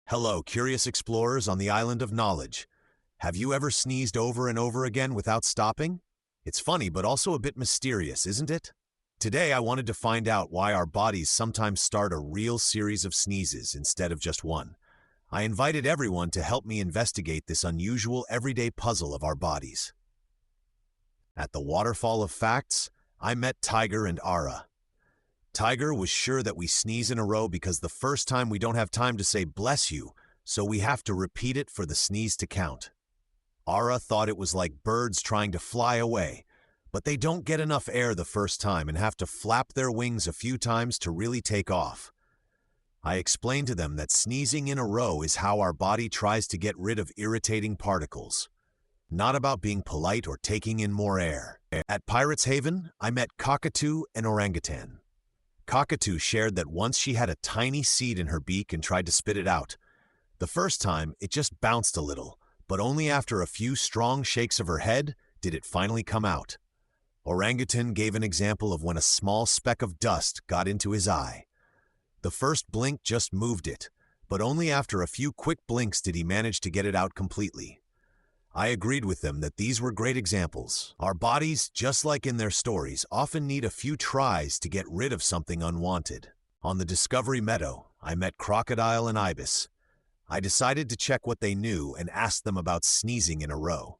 Hello, curious explorers on the island of knowledge. Have you ever sneezed over and over again without stopping? It's funny, but also a bit mysterious, isn't it? Today, I wanted to find out why our bodies sometimes start a real series of sneezes instead of just one. I invited everyone to help me investigate this unusual everyday puzzle of our bodies. At the Waterfall of Facts, I met Tiger and Ara. Tiger was sure that we sneeze in a row because the first time we don't have time to say bless you, so we have to repeat it for the sneeze to count. Ara thought it was like birds trying to fly away, but they don't get enough air the first time and have to flap their wings a few times to really take off. I explained to them that sneezing in a row is how our body tries to get rid of irritating particles. Not about being polite or taking in more air. At Pirates Haven, I met Cockatoo and Orangutan. Cockatoo shared that once she had a tiny seed in her beak and tried to spit it out. The first time, it just bounced a little, but only after a few strong shakes of her head did it finally come out. Orangutan gave an example of when a small speck of dust got into his eye. The first blink just moved it, but only after a few quick blinks did he manage to get it out completely. I agreed with them that these were great examples. Our bodies, just like in their stories, often need a few tries to get rid of something unwanted. On the Discovery Meadow, I met Crocodile and Ibis. I decided to check what they knew and asked them about sneezing in a row.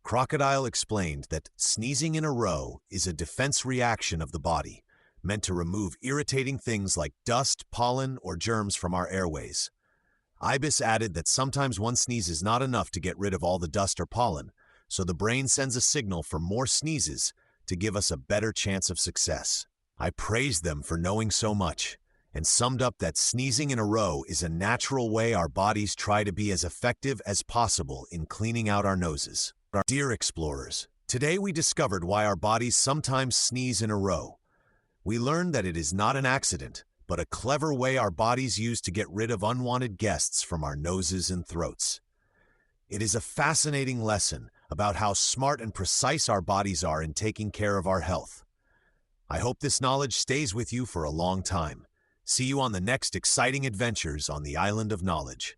Crocodile explained that sneezing in a row is a defense reaction of the body, meant to remove irritating things like dust, pollen, or germs from our airways. Ibis added that sometimes one sneeze is not enough to get rid of all the dust or pollen, so the brain sends a signal for more sneezes to give us a better chance of success. I praised them for knowing so much and summed up that sneezing in a row is a natural way our bodies try to be as effective as possible in cleaning out our noses. Dear explorers, today we discovered why our bodies sometimes sneeze in a row. We learned that it is not an accident, but a clever way our bodies use to get rid of unwanted guests from our noses and throats. It is a fascinating lesson about how smart and precise our bodies are in taking care of our health. I hope this knowledge stays with you for a long time. See you on the next exciting adventures on the Island of Knowledge.